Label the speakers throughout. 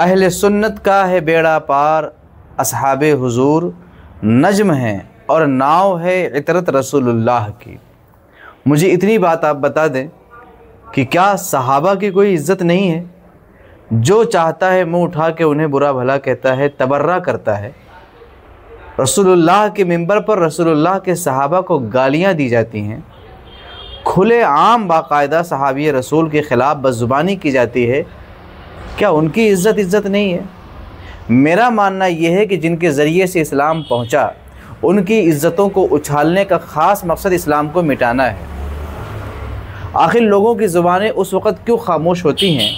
Speaker 1: अहले सुन्नत का है बेड़ा पार, असहाबे हुजूर नज्म हैं और नाव है इतरत रसूलुल्लाह की। मुझे इतनी बात आप बता दें कि क्या सहाबा की कोई इज़्ज़त नहीं है? जो चाहता है मुँह उठा के उन्हें बुरा भला कहता है, तबर्रा करता है। रसूलुल्लाह के मिंबर पर रसूलुल्लाह के सहाबा को गालियाँ दी जाती हैं, खुले आम बाकायदा सहाबी रसूल के ख़िलाफ़ बदज़ुबानी की जाती है। क्या उनकी इज़्ज़त नहीं है? मेरा मानना यह है कि जिनके ज़रिए से इस्लाम पहुँचा, उनकी इज़्ज़तों को उछालने का ख़ास मकसद इस्लाम को मिटाना है। आखिर लोगों की ज़ुबानें उस वक़्त क्यों खामोश होती हैं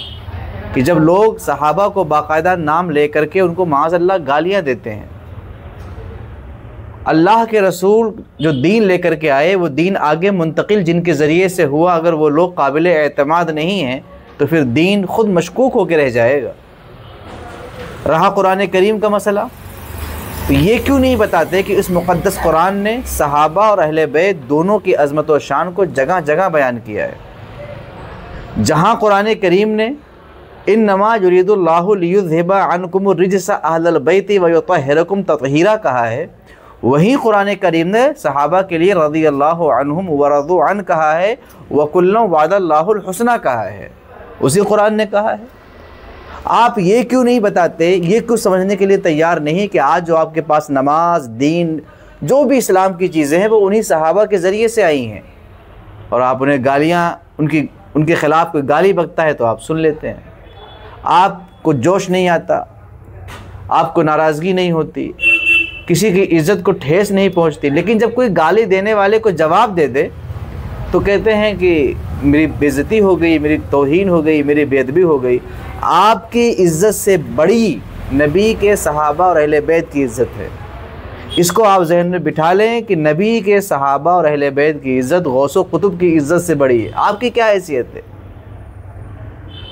Speaker 1: कि जब लोग सहाबा को बाकायदा नाम ले करके उनको माज़अल्लाह गालियाँ देते हैं। अल्लाह के रसूल जो दीन लेकर के आए, वो दीन आगे मुंतकिल जिनके ज़रिए से हुआ, अगर वो लोग काबिल एतमाद नहीं हैं तो फिर दीन ख़ुद मशकूक होकर रह जाएगा। रहा कुरान करीम का मसला, तो ये क्यों नहीं बताते कि इस मुक़द्दस कुरान ने सहाबा और अहले बैत दोनों की अज़मत व शान को जगह जगह बयान किया है। जहाँ कुरान करीम ने इन्नमा युरीदुल्लाहु लियुज़हिबा अन्कुमुर रिज्सा अहलल बैति व युतहिरकुम तत्हीरा कहा है, वहीं कुरान करीम ने सहाबा के लिए रज़ियल्लाहु अन्हुम व रज़ू अन कहा है, व कुल्लुम वअदल्लाहुल हुस्ना कहा है। उसी कुरान ने कहा है। आप ये क्यों नहीं बताते, ये क्यों समझने के लिए तैयार नहीं कि आज जो आपके पास नमाज, दीन, जो भी इस्लाम की चीज़ें हैं वो उन्हीं सहाबा के ज़रिए से आई हैं, और आप उन्हें गालियाँ, उनके ख़िलाफ़ कोई गाली बकता है तो आप सुन लेते हैं। आपको जोश नहीं आता, आपको नाराज़गी नहीं होती, किसी की इज़्ज़त को ठेस नहीं पहुंचती। लेकिन जब कोई गाली देने वाले को जवाब दे दे तो कहते हैं कि मेरी बेइज्जती हो गई, मेरी तौहीन हो गई, मेरी बेअदबी हो गई। आपकी इज़्ज़त से बड़ी नबी के सहाबा और अहले बैत की इज़्ज़त है। इसको आप जहन में बिठा लें कि नबी के सहाबा और अहले बैत की इज़्ज़त गौस व कुतुब की इज़्ज़त से बड़ी है। आपकी क्या हैसियत है?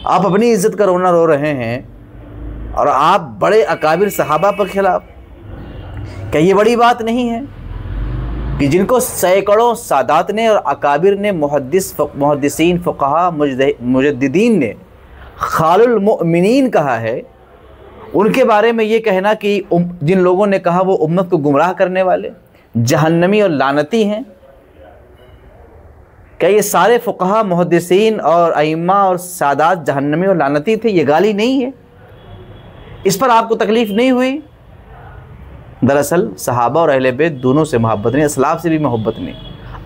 Speaker 1: आप अपनी इज़्ज़त का रोना रो रहे हैं और आप बड़े अकाबिर सहाबा पर खिलाफ। क्या ये बड़ी बात नहीं है कि जिनको सैकड़ों सादात ने और अकाबिर ने, मुहद्दिसीन, फ़ुक़हा, मुजद्दिदीन ने खालुल मुअमिनीन कहा है, उनके बारे में ये कहना कि जिन लोगों ने कहा वो उम्मत को गुमराह करने वाले, जहन्नमी और लानती हैं, क्या ये सारे फ़ुक़हा, मुहद्दिसीन और अइम्मा और सादात जहन्नमी और लानती थे? ये गाली नहीं है? इस पर आपको तकलीफ़ नहीं हुई? दरअसल सहाबा और अहले बैत दोनों से मोहब्बत नहीं, असलाफ से भी मोहब्बत नहीं।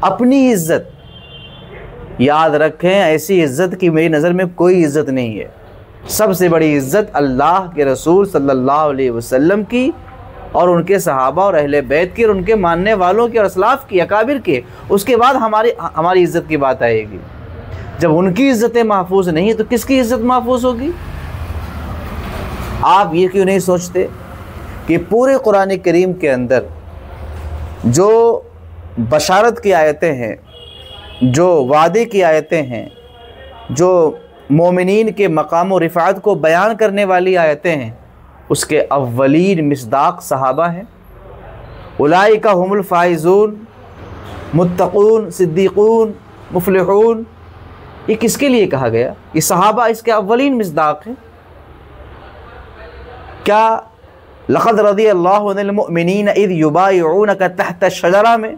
Speaker 1: अपनी इज़्ज़त याद रखें, ऐसी इज़्ज़त की मेरी नज़र में कोई इज़्ज़त नहीं है। सबसे बड़ी इज़्ज़त अल्लाह के रसूल सल्लल्लाहु अलैहि वसल्लम की और उनके सहाबा और अहले बैत की और उनके मानने वालों की और असलाफ की, अकाबिर के। उसके बाद हमारी इज़्ज़त की बात आएगी। जब उनकी इज़्ज़तें महफूज नहीं तो किसकी इज़्ज़त महफूज होगी? आप ये क्यों नहीं सोचते कि पूरे कुरान करीम के अंदर जो बशारत की आयतें हैं, जो वादे की आयतें हैं, जो मोमिनीन के मकाम और रिफ़ात को बयान करने वाली आयतें हैं, उसके अव्वलीन मिस्दाक़ सहाबा हैं। उलाइका हुमुल फ़ाइज़ून, मुत्तक़ून, सिद्दीक़ून, मुफ़लिहून। ये किसके लिए कहा गया? ये सहाबा इसके अव्वलीन मिस्दाक़ हैं। क्या लक़द रज़ियल्लाहु अनिल मुअमिनीन इज़ युबाइऊनका तहत शजरा में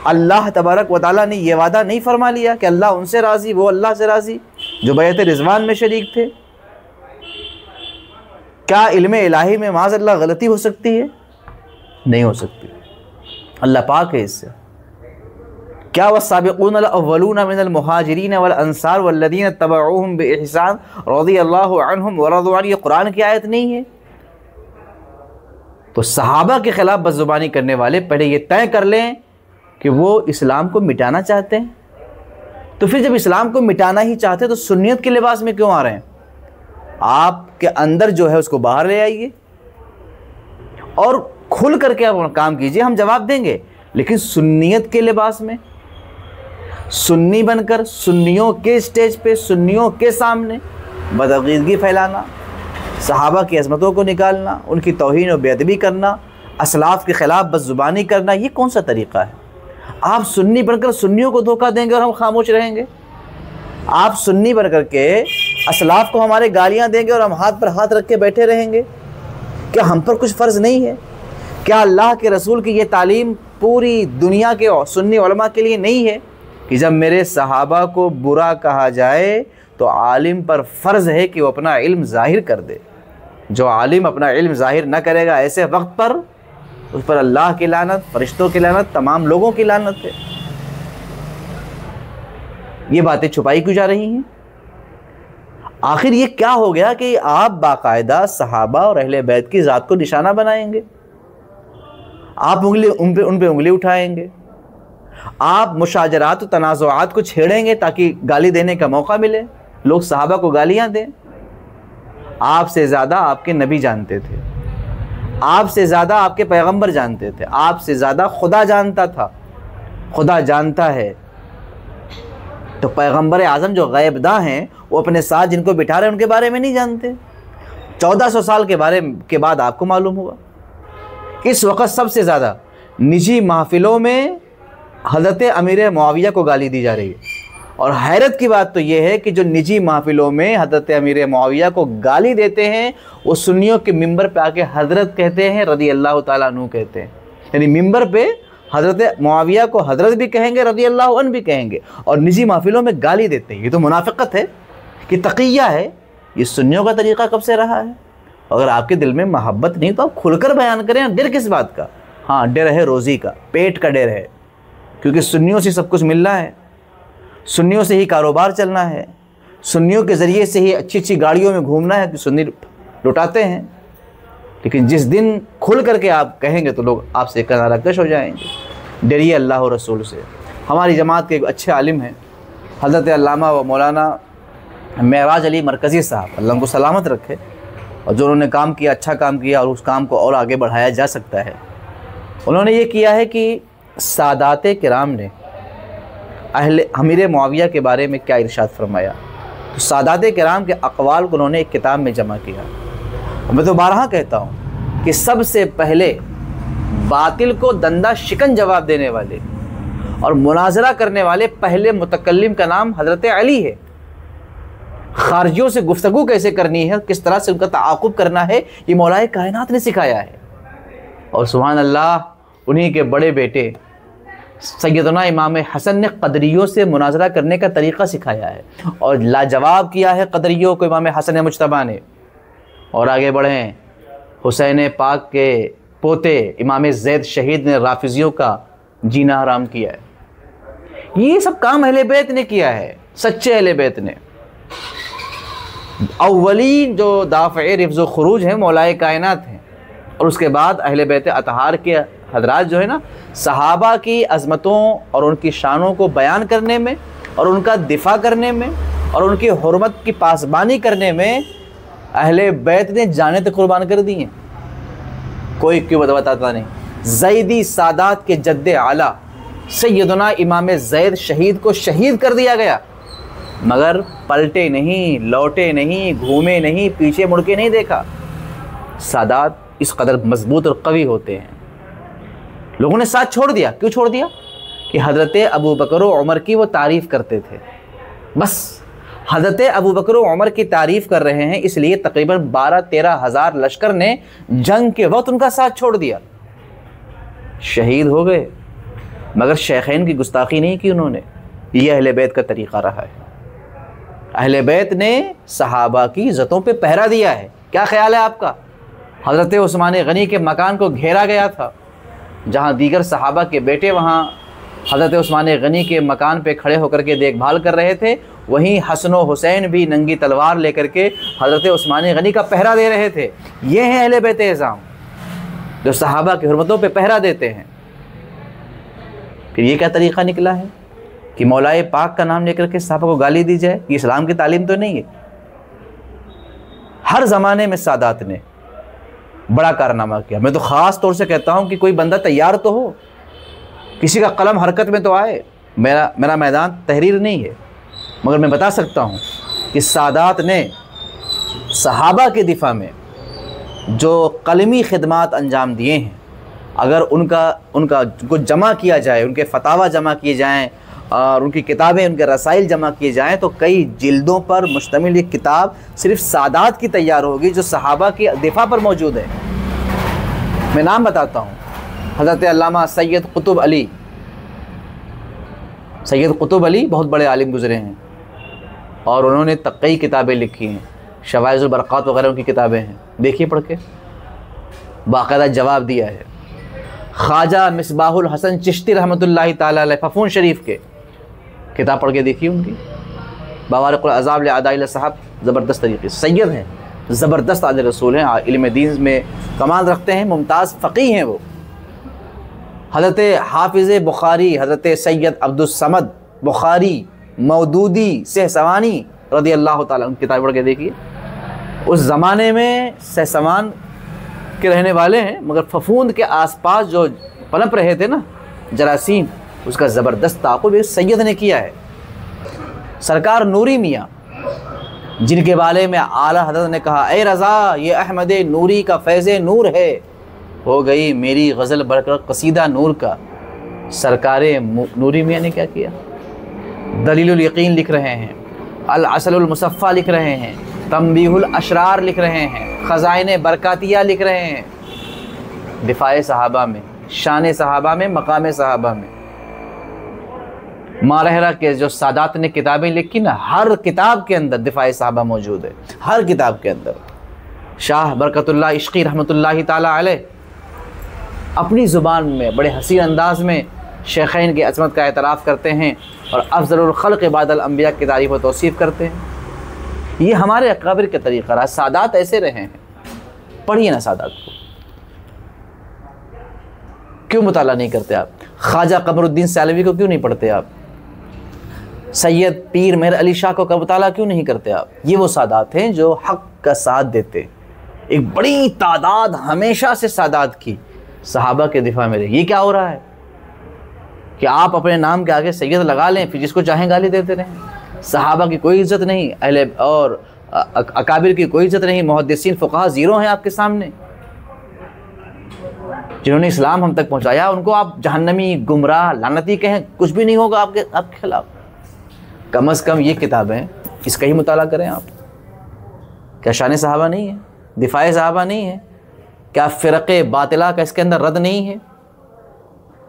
Speaker 1: अल्लाह तबारक व तआला ने यह वादा नहीं फरमा लिया कि अल्लाह उनसे राज़ी, वो अल्लाह से राज़ी, जो बैत रिज़वान में शरीक थे? क्या इल्मे इलाही में माज़अल्लाह गलती हो सकती है? नहीं हो सकती, अल्लाह पाक है इससे। क्या वस्साबिक़ूनल अव्वलून मिनल मुहाजिरीन वल अंसार वल्लज़ीना तबअूहुम बिइहसान रज़ियल्लाहु अन्हुम व रज़ू अन्हु, ये कुरान की आयत नहीं है? तो सहाबा के ख़िलाफ़ बदज़ुबानी करने वाले पहले ये तय कर लें कि वो इस्लाम को मिटाना चाहते हैं। तो फिर जब इस्लाम को मिटाना ही चाहते हैं तो सुन्नियत के लिबास में क्यों आ रहे हैं? आपके अंदर जो है उसको बाहर ले आइए और खुल करके आप काम कीजिए, हम जवाब देंगे। लेकिन सुन्नियत के लिबास में, सुन्नी बनकर सुन्नियों के स्टेज पे, सुन्नियों के सामने बदअक़ीदगी फैलाना, सहाबा की अज़मतों को निकालना, उनकी तौहीन और बेअदबी करना, असलाफ़ के ख़िलाफ़ बदज़ुबानी करना, ये कौन सा तरीक़ा है? आप सुन्नी बनकर सुन्नियों को धोखा देंगे और हम खामोश रहेंगे? आप सुन्नी बनकर के असलाफ को हमारे गालियां देंगे और हम हाथ पर हाथ रख के बैठे रहेंगे? क्या हम पर कुछ फ़र्ज़ नहीं है? क्या अल्लाह के रसूल की ये तालीम पूरी दुनिया के सुन्नी उलमा के लिए नहीं है कि जब मेरे सहाबा को बुरा कहा जाए तो आलिम पर फ़र्ज़ है कि वो अपना इल्म ज़ाहिर कर दे। जो आलिम अपना इल्म ज़ाहिर न करेगा ऐसे वक्त पर, उस पर अल्लाह की लानत, फरिश्तों की लानत, तमाम लोगों की लानत है। ये बातें छुपाई क्यों जा रही हैं? आखिर ये क्या हो गया कि आप बाकायदा सहाबा और अहले बैत की ज़ात को निशाना बनाएंगे? आप उन पे उंगली उठाएंगे, आप मुशाजरात तनाज़ुआत को छेड़ेंगे ताकि गाली देने का मौका मिले, लोग सहाबा को गालियां दें। आपसे ज़्यादा आपके नबी जानते थे, आपसे ज़्यादा आपके पैगंबर जानते थे, आपसे ज़्यादा खुदा जानता था, खुदा जानता है। तो पैगंबर आज़म जो गैबदा हैं वो अपने साथ जिनको बिठा रहे हैं उनके बारे में नहीं जानते। 1400 साल के बाद आपको मालूम हुआ। इस वक्त सबसे ज़्यादा निजी महफिलों में हज़रत अमीर मुआविया को गाली दी जा रही है। और हैरत की बात तो यह है कि जो निजी महफिलों में हज़रत अमीर मुआविया को गाली देते हैं वो सुन्नियों के मिंबर पे आके हज़रत कहते हैं, रज़ी अल्लाह ताला अन्हु कहते हैं। यानी मिंबर पे हज़रत मुआविया को हज़रत भी कहेंगे, रज़ी अल्लाह अन्हु भी कहेंगे, और निजी महफिलों में गाली देते हैं। ये तो मुनाफ़िक़त है कि तक़िया है। ये सुन्नियों का तरीक़ा कब से रहा है? अगर आपके दिल में मोहब्बत नहीं तो आप खुलकर बयान करें। डर किस बात का? हाँ, डर है रोज़ी का, पेट का डर है, क्योंकि सुन्नियों से सब कुछ मिलना है, सुन्नियों से ही कारोबार चलना है, सुन्नियों के ज़रिए से ही अच्छी अच्छी गाड़ियों में घूमना है कि सुन्नी लुटाते हैं। लेकिन जिस दिन खुल करके आप कहेंगे तो लोग आपसे किनाराकश हो जाएंगे। डरिए अल्लाह और रसूल से। हमारी जमात के एक अच्छे आलिम हैं हज़रत अल्लामा व मौलाना मेराज अली मरकज़ी साहब, अल्लाह उनको सलामत रखे, और जो उन्होंने काम किया अच्छा काम किया और उस काम को और आगे बढ़ाया जा सकता है। उन्होंने ये किया है कि सादाते किराम ने अहले अमीर मुआविया के बारे में क्या इरशाद फरमाया। तो सादाते किराम के अक़वाल को उन्होंने एक किताब में जमा किया। मैं तो बारहा कहता हूँ कि सबसे पहले बातिल को दंदा शिकन जवाब देने वाले और मुनाजरा करने वाले पहले मुतकल्लिम का नाम हज़रत अली है। खारजियों से गुफ्तगू कैसे करनी है, किस तरह से उनका ताक़ुब करना है, ये मौलाए कायनात ने सिखाया है। और सुभान अल्लाह, उन्हीं के बड़े बेटे सैयदना इमाम हसन ने क़दरियों से मुनाजरा करने का तरीक़ा सिखाया है और लाजवाब किया है क़दरियों को इमाम हसन मुज्तबा ने। और आगे बढ़ें, हुसैन पाक के पोते इमाम ज़ैद शहीद ने राफिजियों का जीना हराम किया है। ये सब काम अहले बैत ने किया है, सच्चे अहले बैत ने। अव्वलीन जो दाफ़े रिफ़्ज़ व खुरूज हैं मौलाए कायनात हैं, और उसके बाद अहले बैत अतहार के हज़रात जो है ना, सहाबा की अज़मतों और उनकी शानों को बयान करने में और उनका दिफा करने में और उनकी हुर्मत की पासबानी करने में अहले बैत ने जाने तक कुर्बान कर दी हैं। कोई क्यों बताता नहीं। ज़ैदी सादात के जद्दे आला सैयदना इमाम ज़ैद शहीद को शहीद कर दिया गया, मगर पलटे नहीं, लौटे नहीं, घूमे नहीं, पीछे मुड़ के नहीं देखा। सादात इस कदर मजबूत और कवी होते हैं। लोगों ने साथ छोड़ दिया। क्यों छोड़ दिया? कि हज़रत अबू बकर व उमर की वो तारीफ़ करते थे। बस हज़रत अबू बकर व उमर की तारीफ़ कर रहे हैं, इसलिए तकरीबन 12-13 हज़ार लश्कर ने जंग के वक्त उनका साथ छोड़ दिया, शहीद हो गए, मगर शेखैन की गुस्ताखी नहीं की उन्होंने। यह अहले बैत का तरीक़ा रहा है। अहले बैत ने सहाबा की इज़्ज़तों पे पहरा दिया है। क्या ख्याल है आपका? हज़रत उस्मान गनी के मकान को घेरा गया था, जहाँ दीगर सहाबा के बेटे वहाँ हज़रत उस्मान गनी के मकान पे खड़े होकर के देखभाल कर रहे थे, वहीं हसन व हुसैन भी नंगी तलवार लेकर के हज़रत उस्मान गनी का पहरा दे रहे थे। ये हैं अहले बैत इज़्ज़ाम, जो सहाबा की हुर्मतों पे पहरा देते हैं। फिर ये क्या तरीक़ा निकला है कि मौलाए पाक का नाम लेकर के सहाबा को गाली दी जाए? ये इस्लाम की तालीम तो नहीं है। हर ज़माने में सादात ने बड़ा कारनामा किया। मैं तो ख़ास तौर से कहता हूँ कि कोई बंदा तैयार तो हो, किसी का कलम हरकत में तो आए। मेरा मैदान तहरीर नहीं है, मगर मैं बता सकता हूँ कि सादात ने सहाबा के दिफा में जो कलमी खिदमात अंजाम दिए हैं, अगर उनका को जमा किया जाए, उनके फतावा जमा किए जाएँ और उनकी किताबें, उनके रसाइल जमा किए जाएँ तो कई जिल्दों पर मुश्तमिल एक किताब सिर्फ सादात की तैयार होगी जो सहाबा के दिफा पर मौजूद है। मैं नाम बताता हूँ, हज़रत अल्लामा सैयद कुतुब अली। सैयद कुतुब अली बहुत बड़े आलिम गुज़रे हैं और उन्होंने कई किताबें लिखी हैं, शवाइज़ुल बरक़ात वगैरह उनकी किताबें हैं, देखिए पढ़ के, बाकायदा जवाब दिया है। ख्वाजा मिसबाहुल हसन चिश्ती रहमतुल्लाहि ताला अलैह फफून शरीफ के किताब पढ़ के देखिए उनकी, बवारिक़ुल अज़ाब लिअदाइल साहब, ज़बरदस्त तरीके से सैयद हैं, ज़बरदस्त आदिल रसूल हैं, इल्म दीन में कमाल रखते हैं, मुमताज़ फ़क़ीह हैं वो। हज़रत हाफ़िज़ बुखारी, हज़रत सैयद अब्दुस समद बुखारी मौदूदी सहसवानी रज़ी अल्लाह ताला, उनकी किताब पढ़ के देखिए। उस ज़माने में सहसवान के रहने वाले हैं, मगर फफूंद के आसपास जो पनप रहे थे ना जरासीम, उसका ज़बरदस्त ताक़ुब एक सैयद ने किया है। सरकार नूरी मियाँ, जिनके बारे में आला हज़रत ने कहा, ए रज़ा ये अहमद नूरी का फैज़ नूर है, हो गई मेरी गज़ल बढ़कर कसीदा नूर का। सरकार नूरी मियाँ ने क्या किया, दलीलुल यकीन लिख रहे हैं, अल असलुल मुसफ़ा लिख रहे हैं, तंबीहुल अशरार लिख रहे हैं, ख़ज़ाइने बरकातिया लिख रहे हैं, दिफ़ाए सहाबा में, शान सहाबा में, मकाम सहाबा में। मारहरा के जो सादात ने किताबें लिखी ना, हर किताब के अंदर दिफ़ाए सहाबा मौजूद है, हर किताब के अंदर। शाह बरकतुल्लाह इश्क़ी रहमतुल्लाहि ताला अलैह अपनी ज़ुबान में बड़े हसीन अंदाज़ में शेखैन की अज़मत का एतराफ़ करते हैं और अफ़ज़लुल ख़ल्क़ बादल अंबिया की तारीफ़ व तौसीफ़ करते हैं। ये हमारे अकाबिर के तरीक़ा रहा, सादात ऐसे रहे हैं। पढ़िए ना सादात को, क्यों मुताला नहीं करते आप? ख्वाजा क़मरुद्दीन सालवी को क्यों नहीं पढ़ते आप? सैयद पीर मेहर अली शाह को मुताला क्यों नहीं करते आप? ये वो सादात हैं जो हक़ का साथ देते। एक बड़ी तादाद हमेशा से सादात की सहाबा के दिफा में रही। ये क्या हो रहा है कि आप अपने नाम के आगे सैयद लगा लें, फिर जिसको चाहें गाली देते रहें। सहाबा की कोई इज़्ज़त नहीं, अहले और अकाबिर की कोई इज़्ज़त नहीं, मुहद्दिसीन फ़ुक़हा ज़ीरो हैं आपके सामने। जिन्होंने इस्लाम हम तक पहुँचाया उनको आप जहन्नमी, गुमराह, लानती कहें, कुछ भी नहीं होगा आपके खिलाफ। कम अज़ कम ये किताबें इसका ही मुताला करें आप। क्या शान सहाबा नहीं है, दिफ़ाए सहाबा नहीं है? क्या फ़िरक़े बातिला का इसके अंदर रद्द नहीं है?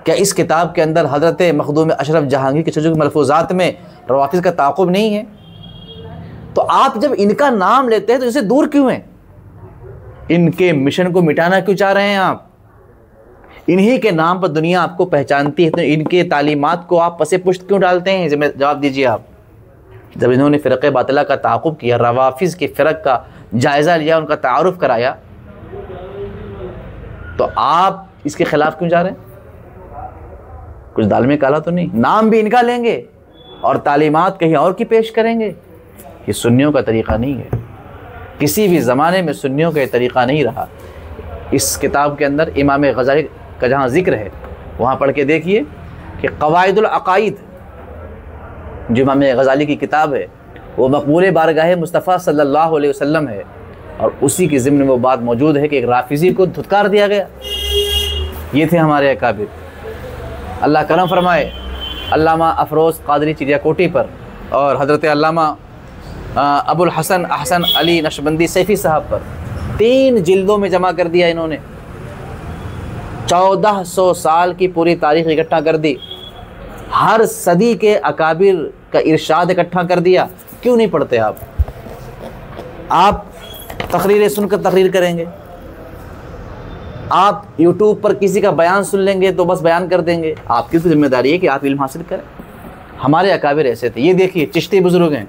Speaker 1: क्या इस किताब के अंदर हज़रत मखदूम अशरफ जहांगीर के छोटे मलफूज़ात में रवाफ़िज़ का ताक़ुब नहीं है? तो आप जब इनका नाम लेते हैं तो इससे दूर क्यों हैं? इनके मिशन को मिटाना क्यों चाह रहे हैं आप? इन्हीं के नाम पर दुनिया आपको पहचानती है, तो इनके तालीमात को आप पसे पुश्त क्यों डालते हैं? जवाब दीजिए आप। जब इन्होंने फ़िरक़े बातिला का ताक़ुब किया, रवाफ़िज़ के फ़िरक़ का जायज़ा लिया, उनका तारुफ़ कराया, तो आप इसके ख़िलाफ़ क्यों जा रहे हैं? कुछ दाल में काला तो नहीं? नाम भी इनका लेंगे और तालीमात कहीं और की पेश करेंगे। ये सुन्नियों का तरीक़ा नहीं है, किसी भी ज़माने में सुन्नियों का ये तरीक़ा नहीं रहा। इस किताब के अंदर इमाम गज़ाली का जहाँ ज़िक्र है वहाँ पढ़ के देखिए कि क़वाइदुल अक़ाइद जो इमाम गज़ाली की किताब है वो मक़बूल बारगाह मुस्तफ़ा सल्लल्लाहु अलैहि वसल्लम है, और उसी के ज़िम्न में वो बात मौजूद है कि एक राफ़िज़ी को धुतकार दिया गया। ये थे हमारे अकाबिर। अल्लाह करम फरमाए अल्लामा अफरोज़ क़ादरी चिड़ियाकोटी पर और हज़रत अल्लामा अबुल हसन अहसन अली नक्शबंदी सैफ़ी साहब पर 3 जिल्दों में जमा कर दिया इन्होंने। 1400 साल की पूरी तारीख़ इकट्ठा कर दी, हर सदी के अकाबिर का इरशाद इकट्ठा कर दिया। क्यों नहीं पढ़ते आप? आप तकरीरें सुनकर तकरीर करेंगे, आप यूट्यूब पर किसी का बयान सुन लेंगे तो बस बयान कर देंगे। आपकी तो जिम्मेदारी है कि आप इल्म हासिल करें। हमारे अकाबिर ऐसे थे। ये देखिए चिश्ती बुज़ुर्ग हैं,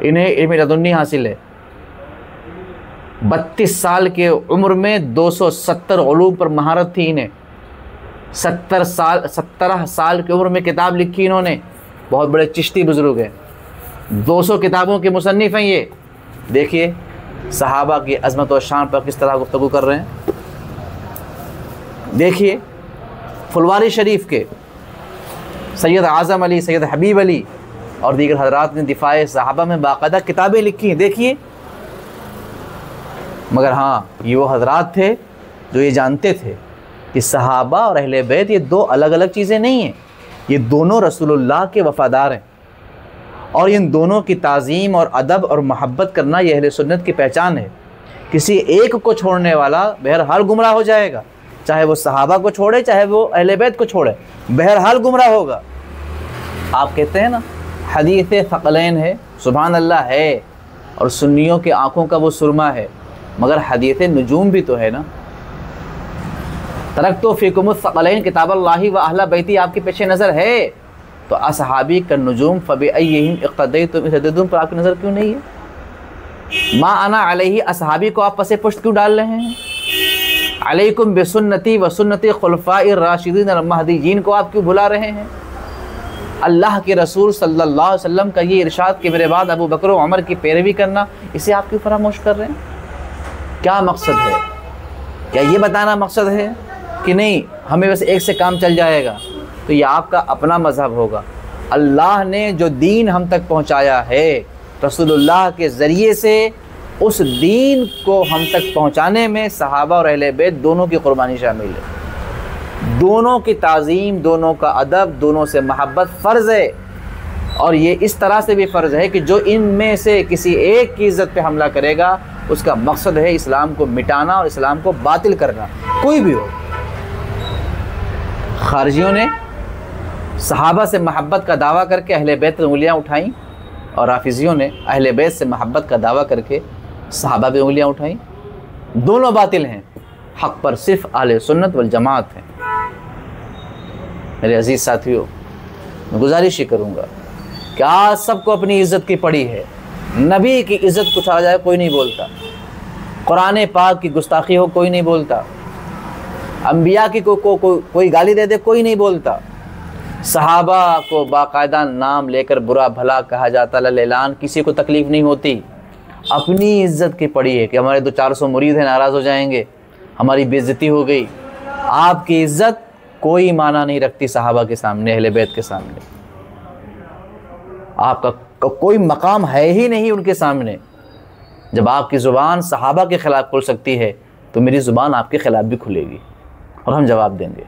Speaker 1: इन्हें इल्म लदुन्नी हासिल है। 32 साल के उम्र में 270 उलूम पर महारत थी इन्हें। 17 साल की उम्र में किताब लिखी इन्होंने। बहुत बड़े चिश्ती बुज़ुर्ग हैं, 200 किताबों के मुसन्निफ़ हैं ये। देखिए सहाबा की अज़मत और शान पर किस तरह गुफ्तगू कर रहे हैं। देखिए फुलवारी शरीफ के सैयद आज़म अली, सैयद हबीब अली और दीगर हज़रात ने दिफ़ाए सहाबा में बाकायदा किताबें लिखी हैं। देखिए, मगर हाँ, ये वो हज़रात थे जो ये जानते थे कि सहाबा और अहले बैत ये 2 अलग अलग चीज़ें नहीं हैं। ये दोनों रसूलुल्लाह के वफ़ादार हैं और इन दोनों की ताज़ीम और अदब और मोहब्बत करना ये अहले सुन्नत की पहचान है। किसी एक को छोड़ने वाला बहरहाल गुमराह हो जाएगा, चाहे वो सहाबा को छोड़े चाहे वो अहले बैत को छोड़े, बहरहाल गुमराह होगा। आप कहते हैं ना हदीस फ़क़लैन है, सुभान अल्लाह है, और सुन्नियों की आँखों का वो सुरमा है, मगर हदीस नुजूम भी तो है ना। तरक्तु फ़ीकुमुस फ़क़लैन किताबल्लाहि व अहला बैती आपके पेश नज़र है, तो असहाबी का नुजूम फ़बिअय्यिहिम इक़्तदैतुम इहतदैतुम पर आपकी नज़र क्यों नहीं है? मा अना अलैहि असहाबी को आप पसे पुश्त क्यों डाल रहे हैं? अलैकुम बिसुन्नती व सुन्नती खुलफ़ाइर राशिदीन अल महदीयीन को आप क्यों भुला रहे हैं? अल्लाह के रसूल सल्लल्लाहु अलैहि वसल्लम का ये इरशाद कि मेरे बाद अबू बकर व उमर की पैरवी करना, इसे आप क्यों फरामोश कर रहे हैं? क्या मकसद है? क्या ये बताना मकसद है कि नहीं हमें बस एक से काम चल जाएगा? तो ये आपका अपना मज़हब होगा। अल्लाह ने जो दीन हम तक पहुँचाया है रसूलुल्लाह के ज़रिए से, उस दीन को हम तक पहुँचाने में सहाबा और अहले बैत दोनों की कुर्बानी शामिल है। दोनों की ताज़ीम, दोनों का अदब, दोनों से मोहब्बत फ़र्ज़ है। और ये इस तरह से भी फ़र्ज़ है कि जो इनमें से किसी एक की इज़्ज़त पे हमला करेगा उसका मकसद है इस्लाम को मिटाना और इस्लाम को बातिल करना, कोई भी हो। खारजियों ने सहाबा से मोहब्बत का दावा करके अहले बैत पर उंगलियां उठाईं और राफिजियों ने अहले बैत से मोहब्बत का दावा करके सहाबा पे उंगलियां उठाईं। दोनों बातिल हैं, हक़ पर सिर्फ अहले सुन्नत वल जमात हैं। मेरे अजीज़ साथियों, मैं गुजारिश ही करूँगा कि आज सबको अपनी इज़्ज़त की पड़ी है। नबी की इज़्ज़त कुछ आ जाए कोई नहीं बोलता, कुरान पाक की गुस्ताखी हो कोई नहीं बोलता, अंबिया की कोई गाली दे दे कोई नहीं बोलता, सहाबा को बाकायदा नाम लेकर बुरा भला कहा जाता ललेलान, किसी को तकलीफ़ नहीं होती। अपनी इज़्ज़त की पड़ी है कि हमारे 200-400 मुरीद हैं नाराज़ हो जाएंगे, हमारी बेइज्जती हो गई। आपकी इज़्ज़त कोई माना नहीं रखती सहाबा के सामने, अहले बैत के सामने। आपका कोई मकाम है ही नहीं उनके सामने। जब आपकी ज़ुबान सहाबा के ख़िलाफ़ खुल सकती है तो मेरी ज़ुबान आपके ख़िलाफ़ भी खुलेगी और हम जवाब देंगे।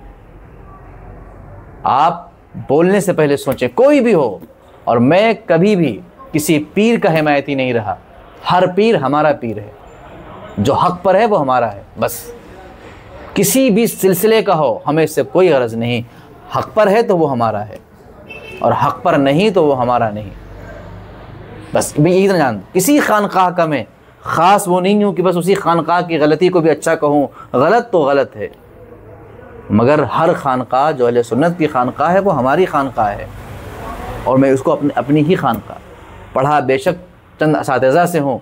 Speaker 1: आप बोलने से पहले सोचें, कोई भी हो। और मैं कभी भी किसी पीर का हिमायती नहीं रहा। हर पीर हमारा पीर है, जो हक़ पर है वो हमारा है। बस किसी भी सिलसिले का हो, हमें इससे कोई गरज नहीं। हक़ पर है तो वो हमारा है और हक़ पर नहीं तो वो हमारा नहीं। बस मैं यही जान, किसी खानकाह का मैं ख़ास वो नहीं हूँ कि बस उसी खानकाह की गलती को भी अच्छा कहूँ। गलत तो गलत है, मगर हर खानकाह जो अहले सुन्नत की खानकाह है वो हमारी खानकाह है और मैं उसको अपनी ही खानकाह पढ़ा बेशक चंद असातिज़ा से हूँ,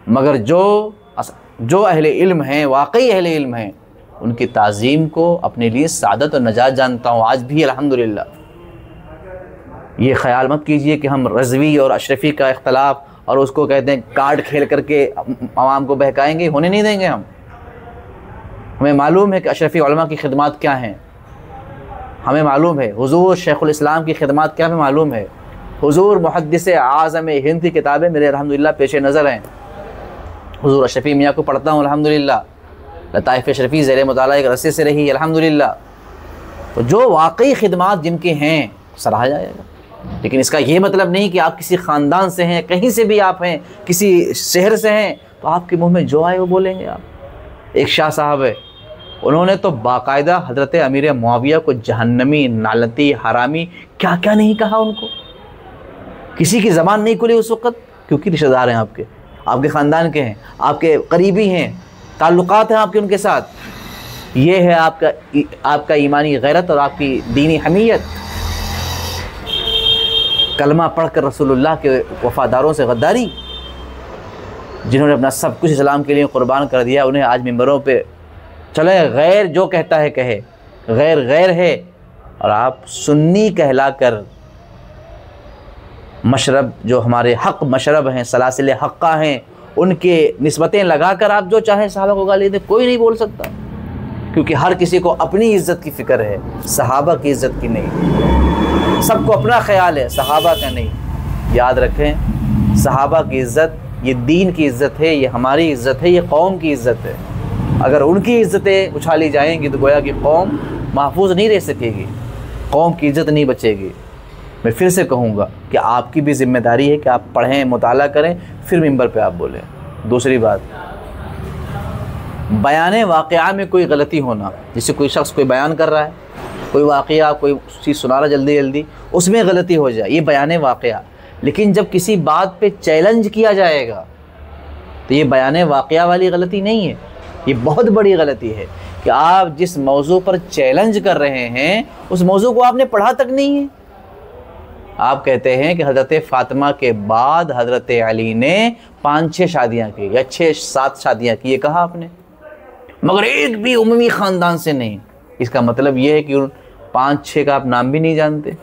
Speaker 1: मगर जो अहले इल्म हैं, वाकई अहले इल्म हैं, उनकी ताज़ीम को अपने लिए सादत और नजात जानता हूँ आज भी अल्हम्दुलिल्लाह। ये ख़याल मत कीजिए कि हम रज़वी और अशरफ़ी का इख्तलाफ और उसको कहते हैं कार्ड खेल करके आवाम को बहकाएंगे, होने नहीं देंगे हम। हमें मालूम है कि अशरफ़ी उलमा की खिदमात क्या हैं, हमें मालूम है हुज़ूर शेखुल इस्लाम की खिदमात क्या, हमें मालूम है। हुज़ूर मुहद्दिस आज़म हिंद की किताबें मेरे अल्हम्दुलिल्लाह पेश नज़र हैं। हुज़ूर अशरफ़ी मियाँ को पढ़ता हूँ अल्हम्दुलिल्लाह, लताइफ़ अशरफ़ी ज़ेर मुताला एक रस्से से रही अल्हम्दुलिल्लाह। तो जो वाकई खिदमात जिनके हैं सराहा जाएगा। लेकिन इसका ये मतलब नहीं कि आप किसी ख़ानदान से हैं, कहीं से भी आप हैं, किसी शहर से हैं तो आपके मुँह में जो आए वो बोलेंगे आप। एक शाह साहब है, उन्होंने तो बाकायदा हज़रत अमीर मुआविया को जहन्नमी, नालती, हरामी क्या क्या नहीं कहा। उनको किसी की ज़बान नहीं खुली उस वक़्त, क्योंकि रिश्तेदार हैं आपके ख़ानदान के हैं, आपके करीबी हैं, ताल्लुकात हैं आपके उनके साथ। ये है आपका ईमानी गैरत और आपकी दीनी हमीयत। कलमा पढ़कर रसूलुल्लाह के वफ़ादारों से गद्दारी, जिन्होंने अपना सब कुछ इस्लाम के लिए कुर्बान कर दिया, उन्हें आज मिंबरों पे चले गैर जो कहता है कहे, गैर गैर है। और आप सुन्नी कहलाकर मशरब, जो हमारे हक़ मशरब हैं, सलासिल हक़्क़ा हैं, उनके निस्बतें लगाकर आप जो चाहे सहाबा को गाली दे, कोई नहीं बोल सकता। क्योंकि हर किसी को अपनी इज़्ज़त की फ़िक्र है, सहाबा की इज़्ज़त की नहीं। सबको अपना ख़याल है, सहाबा का नहीं। याद रखें, सहाबा की इज़्ज़त ये दीन की इज़्ज़त है, ये हमारी इज़्ज़त है, ये कौम की इज़्ज़त है। अगर उनकी इज़्ज़तें उछाली जाएंगी तो गोया कि कौम महफूज नहीं रह सकेगी। कौम की इज़्ज़त नहीं बचेगी। मैं फिर से कहूँगा कि आपकी भी ज़िम्मेदारी है कि आप पढ़ें, मुताला करें, फिर मिंबर पे आप बोलें। दूसरी बात, बयान वाक़या में कोई गलती होना, जैसे कोई शख्स कोई बयान कर रहा है, कोई वाक़या, कोई चीज़ सुना रहा जल्दी जल्दी, उसमें गलती हो जाए, ये बयान वाक़या। लेकिन जब किसी बात पे चैलेंज किया जाएगा तो ये बयान वाक़या वाली गलती नहीं है, ये बहुत बड़ी गलती है कि आप जिस मौजू पर चैलेंज कर रहे हैं उस मौजू को आपने पढ़ा तक नहीं है। आप कहते हैं कि हज़रत फ़ातिमा के बाद हज़रत अली ने 5-6 शादियाँ की या 6-7 शादियाँ की, ये कहा आपने, मगर एक भी उम्मी ख़ानदान से नहीं। इसका मतलब ये है कि उन 5-6 का आप नाम भी नहीं जानते।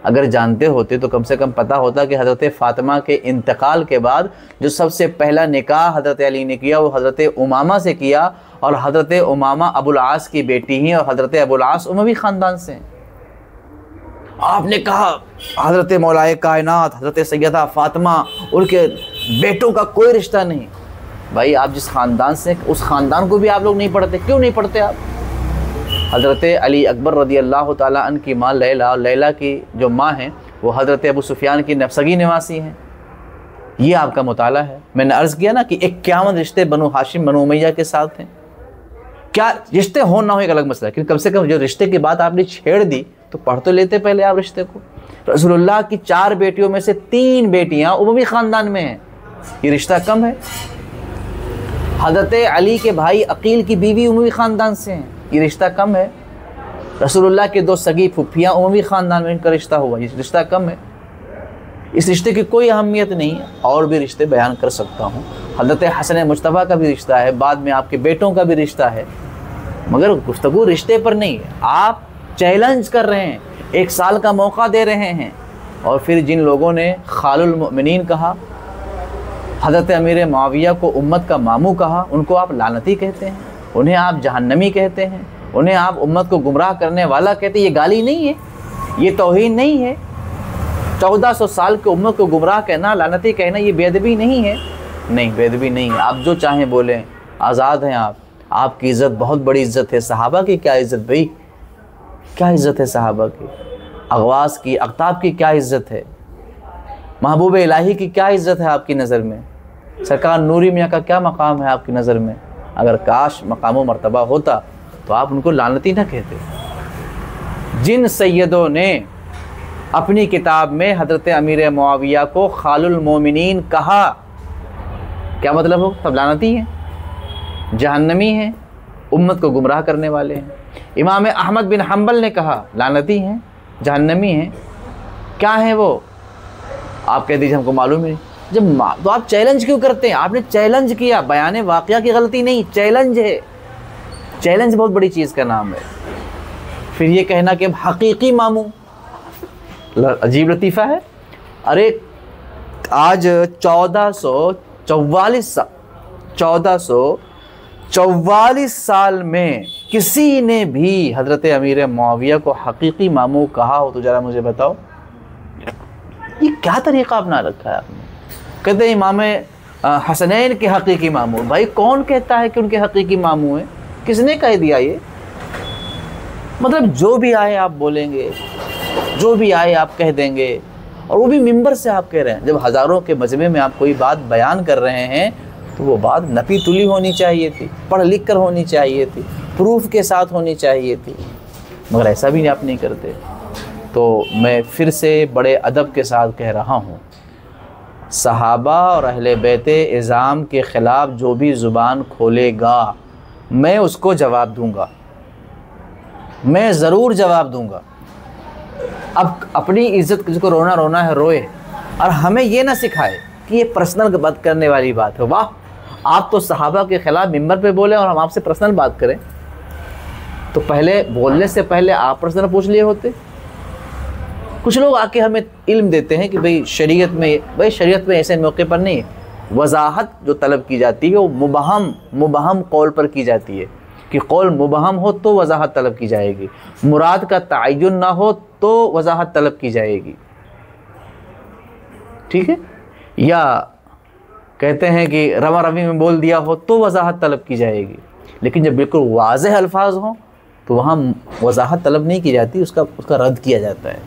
Speaker 1: अगर जानते होते तो कम से कम पता होता कि हज़रत फ़ातिमा के इंतकाल के बाद जो सबसे पहला निकाह हज़रत अली ने किया वो हज़रत उमामा से किया, और हज़रत उमामा अबुल आस की बेटी हैं और हज़रत अबुल आस उमवी ख़ानदान से हैं। आपने कहा हज़रत मौलाए कायनात हज़रत सैयदा फ़ातिमा, उनके बेटों का कोई रिश्ता नहीं। भाई आप जिस ख़ानदान से, उस ख़ानदान को भी आप लोग नहीं पढ़ते। क्यों नहीं पढ़ते आप? हज़रत अली अकबर रज़ी अल्लाह ताला अन्हु की माँ लैला, और लैला की जो माँ हैं वो हज़रत अबू सुफियान की नफसगी निवासी हैं। ये आपका मुताला है। मैंने अर्ज़ किया ना कि 51 रिश्ते बनु हाशिम बनु उमैया के साथ हैं। क्या रिश्ते हो ना हो एक अलग मसला है, लेकिन कम से कम जो रिश्ते की बात आपने छेड़ दी तो पढ़ तो लेते पहले आप रिश्ते को। रसूलुल्लाह की 4 बेटियों में से 3 बेटियाँ उमवी ख़ानदान में हैं, ये रिश्ता कम है। हज़रत अली के भाई अकील की बीवी उमवी ख़ानदान से हैं, ये रिश्ता कम है। रसूलुल्लाह के 2 सगी फुफ्फियाँ उमवी ख़ानदान में इनका रिश्ता हुआ, ये रिश्ता कम है। इस रिश्ते की कोई अहमियत नहीं है। और भी रिश्ते बयान कर सकता हूँ। हज़रत हसन मुस्तफ़ा का भी रिश्ता है, बाद में आपके बेटों का भी रिश्ता है, मगर गुफ्तगू रिश्ते पर नहीं है। आप चैलेंज कर रहे हैं, 1 साल का मौका दे रहे हैं, और फिर जिन लोगों ने खालुल मोमिनीन कहा, हज़रत अमीर मुआविया को उम्मत का मामू कहा, उनको आप लानती कहते हैं, उन्हें आप जहन्नमी कहते हैं, उन्हें आप उम्मत को गुमराह करने वाला कहते हैं। ये गाली नहीं है, ये तौहीन नहीं है। 1400 साल की उम्मत को गुमराह कहना, लानती कहना, ये बेअदबी नहीं है। नहीं, बेअदबी नहीं है। आप जो चाहें बोलें, आज़ाद हैं आप। आपकी इज़्ज़त बहुत बड़ी इज़्ज़त है। सहाबा की क्या इज़्ज़त भाई, क्या इज़्ज़त है सहाबा की? अगवास की, अख्ताब की क्या इज़्ज़त है? महबूब इलाही की क्या इज़्ज़त है आपकी नज़र में? सरकार नूरी मियाँ का क्या मकाम है आपकी नज़र में? अगर काश मकाम व मर्तबा होता तो आप उनको लानती ना कहते। जिन सैयदों ने अपनी किताब में हज़रत अमीर मुआविया को खालुल मोमिनीन कहा, क्या मतलब हो? सब लानती हैं, जहन्नमी हैं, उम्मत को गुमराह करने वाले हैं। इमाम अहमद बिन हम्बल ने कहा लानती हैं, जहन्नमी हैं। क्या हैं वो? आप कह दीजिए हमको मालूम ही नहीं। जब तो आप चैलेंज क्यों करते हैं? आपने चैलेंज किया, बयान वाक़या की गलती नहीं, चैलेंज है। चैलेंज बहुत बड़ी चीज़ का नाम है। फिर ये कहना कि हकीकी मामू, अजीब लतीफ़ा है। अरे आज 1444 साल में किसी ने भी हज़रत अमीर मुआविया को हकीकी मामू कहा हो तो ज़रा मुझे बताओ। ये क्या तरीक़ा अपना रखा है आपने? कहते हैं इमाम हसनैन के हकीकी मामू। भाई कौन कहता है कि उनके हकीकी मामू हैं? किसने कह दिया ये? मतलब जो भी आए आप बोलेंगे, जो भी आए आप कह देंगे, और वो भी मिंबर से आप कह रहे हैं। जब हज़ारों के मजमे में आप कोई बात बयान कर रहे हैं तो वो बात नपी तुली होनी चाहिए थी, पढ़ लिख कर होनी चाहिए थी, प्रूफ के साथ होनी चाहिए थी, मगर ऐसा भी आप नहीं करते। तो मैं फिर से बड़े अदब के साथ कह रहा हूँ, सहाबा और अहले बैते इज़ाम के ख़िलाफ़ जो भी ज़ुबान खोलेगा मैं उसको जवाब दूँगा, मैं ज़रूर जवाब दूँगा। अब अपनी इज़्ज़त जिसको रोना रोना है रोए, और हमें ये ना सिखाए कि ये पर्सनल बात करने वाली बात है। वाह, आप तो सहाबा के ख़िलाफ़ मिंबर पे बोले और हम आपसे पर्सनल बात करें, तो पहले बोलने से पहले आप पर्सनल पूछ लिए होते। कुछ लोग आके हमें इल्म देते हैं कि भाई शरीयत में ऐसे मौके पर नहीं, वजाहत जो तलब की जाती है वो मुबहम कौल पर की जाती है कि कौल मुबहम हो तो वजाहत तलब की जाएगी, मुराद का तयन ना हो तो वजाहत तलब की जाएगी। ठीक है? या कहते हैं कि रवा रवी में बोल दिया हो तो वजाहत तलब की जाएगी। लेकिन जब बिल्कुल वाज़ेह अल्फाज हों तो वहाँ वजाहत तलब नहीं की जाती, उसका रद्द किया जाता है।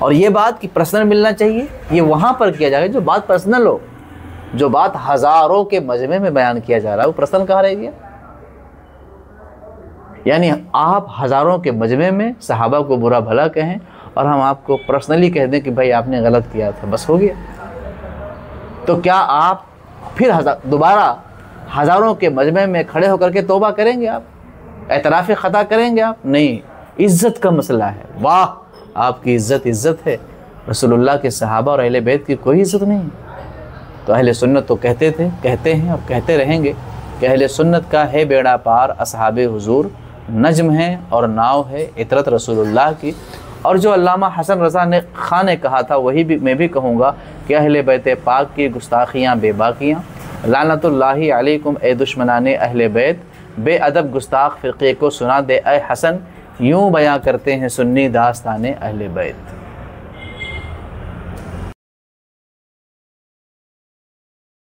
Speaker 1: और ये बात कि पर्सनल मिलना चाहिए, ये वहाँ पर किया जाएगा जो बात पर्सनल हो। जो बात हज़ारों के मजमे में बयान किया जा रहा है वो पर्सनल कहाँ रह गया? यानी आप हज़ारों के मजमे में सहाबा को बुरा भला कहें और हम आपको पर्सनली कह दें कि भाई आपने गलत किया था, बस हो गया। तो क्या आप फिर दोबारा हज़ारों के मजमे में खड़े होकर के तौबा करेंगे? आप एतराफ़ ख़ता करेंगे? आप नहीं। इज़्ज़त का मसला है। वाह, आपकी इज़्ज़त है, रसूलुल्लाह के सहाबा और अहले बैत की कोई इज़्ज़त नहीं। तो अहले सुन्नत तो कहते हैं और कहते रहेंगे कि अहले सुन्नत का है बेड़ा पार असहाबे हुजूर, नज्म है और नाव है इतरत रसूलुल्लाह की। और जो अल्लामा हसन रज़ा खान ने कहा था वही भी मैं भी कहूँगा कि अहले बैत पाक की गुस्ताखियाँ बेबाकियाँ, लानतुल्लाहि अलैकुम ए दुश्मनाने अहले बैत, बेअदब गुस्ताख फ़िरक़े को सुना दे ए हसन, यूँ बयां करते हैं सुन्नी दास्ताने अहले बैत।